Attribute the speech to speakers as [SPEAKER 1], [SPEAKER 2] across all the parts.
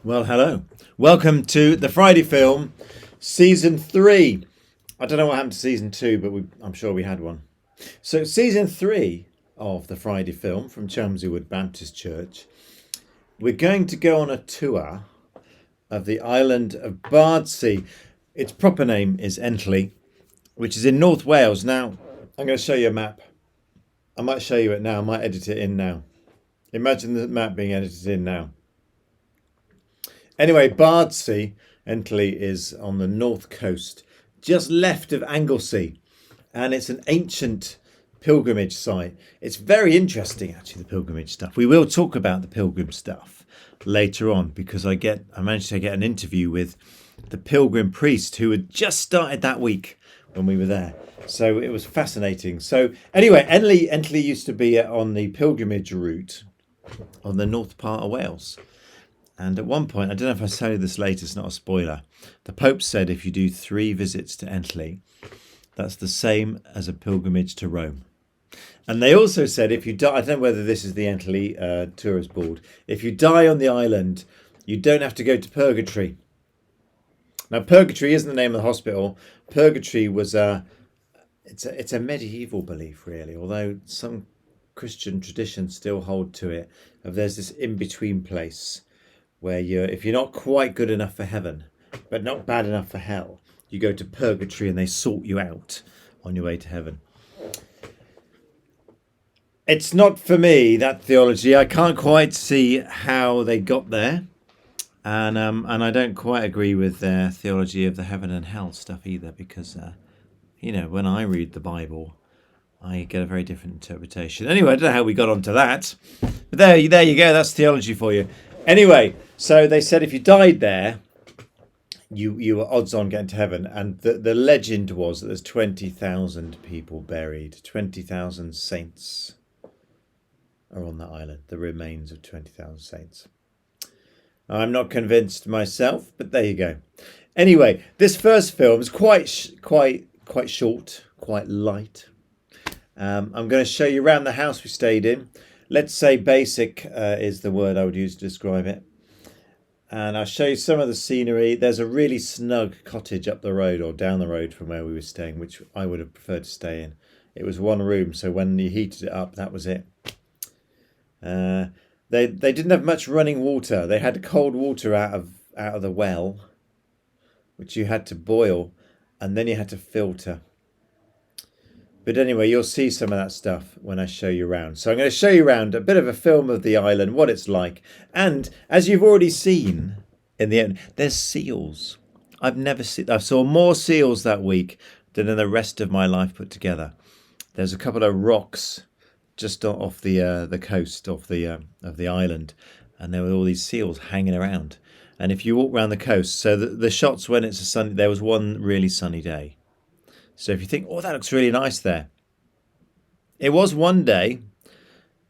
[SPEAKER 1] Well, hello. Welcome to the Friday Film, Season 3. I don't know what happened to Season 2, but I'm sure we had one. So, Season 3 of the Friday Film from Chelmsford Wood Baptist Church, we're going to go on a tour of the island of Bardsey. Its proper name is Enlli, which is in North Wales. Now, I'm going to show you a map. I might show you it now. I might edit it in now. Imagine the map being edited in now. Anyway, Bardsey, Enlli, is on the north coast, just left of Anglesey, and it's an ancient pilgrimage site. It's very interesting, actually, the pilgrimage stuff. We will talk about the pilgrim stuff later on because I managed to get an interview with the pilgrim priest who had just started that week when we were there. So it was fascinating. So anyway, Enlli used to be on the pilgrimage route on the north part of Wales. And at one point, I don't know if I tell you this later, it's not a spoiler, the Pope said if you do 3 visits to Enlli, that's the same as a pilgrimage to Rome. And they also said if you die, I don't know whether this is the Enlli Tourist Board, if you die on the island, you don't have to go to purgatory. Now, purgatory isn't the name of the hospital. Purgatory was it's a medieval belief, really, although some Christian traditions still hold to it. There's this in-between place where if you're not quite good enough for heaven, but not bad enough for hell, you go to purgatory and they sort you out on your way to heaven. It's not for me, that theology. I can't quite see how they got there. And I don't quite agree with their theology of the heaven and hell stuff either, because, when I read the Bible, I get a very different interpretation. Anyway, I don't know how we got onto that. But there you go. That's theology for you. Anyway, so they said if you died there, you were odds on getting to heaven. And the legend was that there's 20,000 people buried. 20,000 saints are on that island. The remains of 20,000 saints. I'm not convinced myself, but there you go. Anyway, this first film is quite short, quite light. I'm going to show you around the house we stayed in. Let's say basic is the word I would use to describe it. And I'll show you some of the scenery. There's a really snug cottage up the road or down the road from where we were staying, which I would have preferred to stay in. It was one room, so when you heated it up, that was it. They didn't have much running water. They had cold water out of the well, which you had to boil, and then you had to filter. But anyway, you'll see some of that stuff when I show you around. So I'm going to show you around a bit of a film of the island, what it's like. And as you've already seen in the end, there's seals. I saw more seals that week than in the rest of my life put together. There's a couple of rocks just off the coast of the island, and there were all these seals hanging around. And if you walk around the coast, so the shots when it's there was one really sunny day. So if you think, oh, that looks really nice there. It was one day,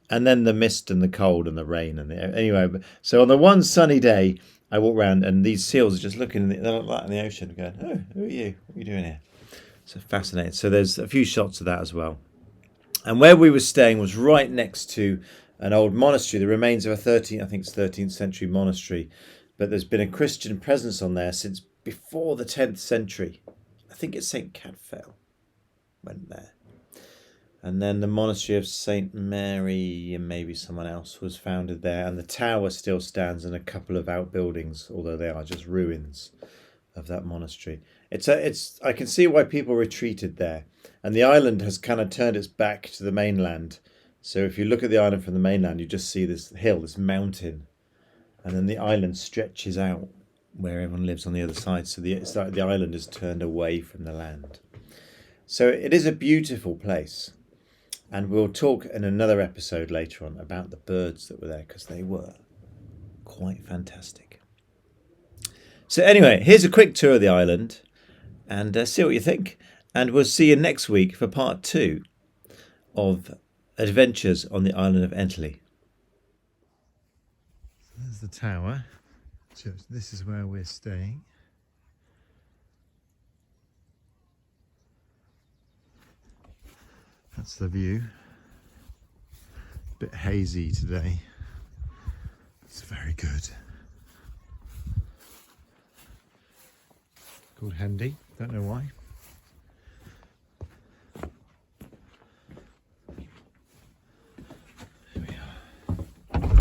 [SPEAKER 1] and then the mist and the cold and the rain anyway. So on the one sunny day, I walk around and these seals are just looking in the ocean, going, "Oh, who are you? What are you doing here?" So fascinating. So there's a few shots of that as well. And where we were staying was right next to an old monastery, the remains of a 13th century monastery. But there's been a Christian presence on there since before the 10th century. I think it's St. Cadfael went there. And then the monastery of St. Mary and maybe someone else was founded there. And the tower still stands and a couple of outbuildings, although they are just ruins of that monastery. I can see why people retreated there. And the island has kind of turned its back to the mainland. So if you look at the island from the mainland, you just see this hill, this mountain. And then the island stretches out where everyone lives on the other side. So it's like the island is turned away from the land. So it is a beautiful place. And we'll talk in another episode later on about the birds that were there, because they were quite fantastic. So anyway, here's a quick tour of the island, and see what you think. And we'll see you next week for part 2 of Adventures on the Island of Enlli. There's the tower. This is where we're staying. That's the view. A bit hazy today. It's very good. called Hendy. Don't know why. Here we are.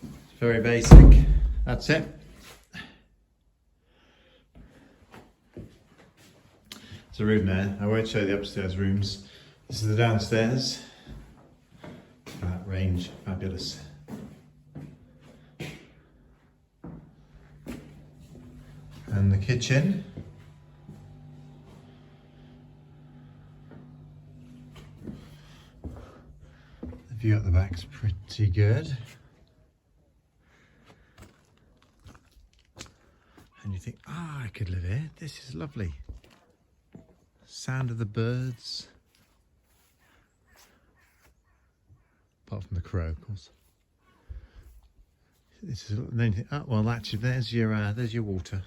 [SPEAKER 1] It's very basic. That's it. There's a room there. I won't show you the upstairs rooms. This is the downstairs. That range, fabulous. And the kitchen. The view at the back's pretty good. And you think, I could live here. This is lovely. Sound of the birds. Apart from the crow, of course. This is, then you think, oh, well, actually, there's your water.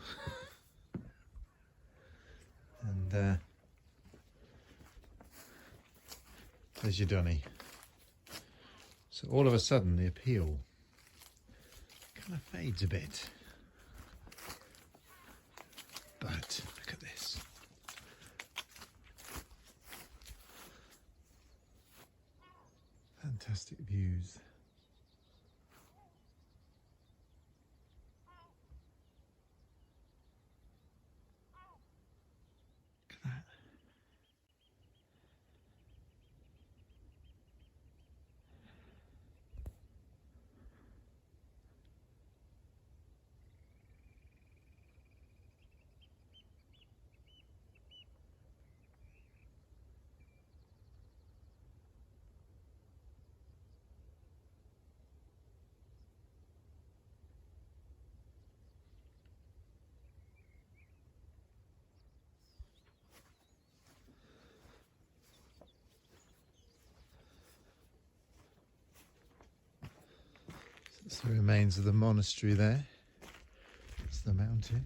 [SPEAKER 1] And there's your dunny. So all of a sudden, the appeal kind of fades a bit. But look at this. Fantastic views. Look at that. That's the remains of the monastery there. That's the mountain.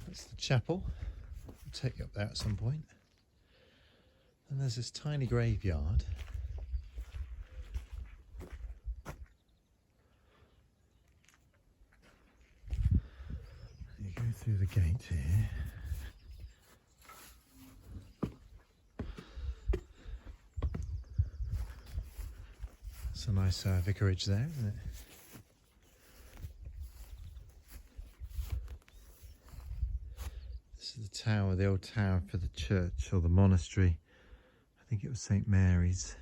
[SPEAKER 1] That's the chapel. I'll take you up there at some point. And there's this tiny graveyard. You go through the gate here. It's a nice vicarage there, isn't it? This is the tower, the old tower for the church or the monastery. I think it was St. Mary's.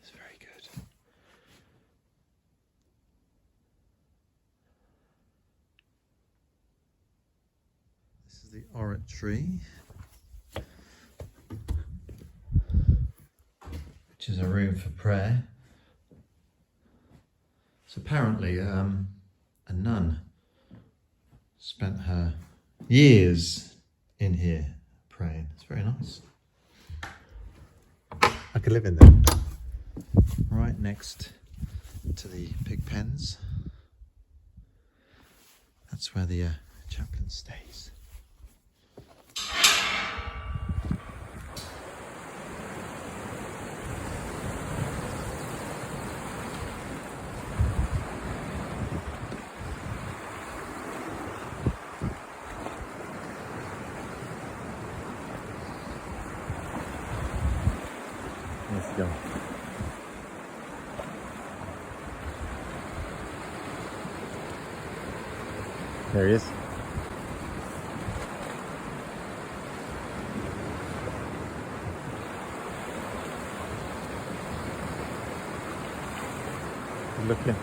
[SPEAKER 1] It's very good. This is the oratory, which is a room for prayer. So apparently a nun spent her years in here praying. It's very nice. I could live in there. Right next to the pig pens. That's where the chaplain stays. Let's go. There he is. Good looking.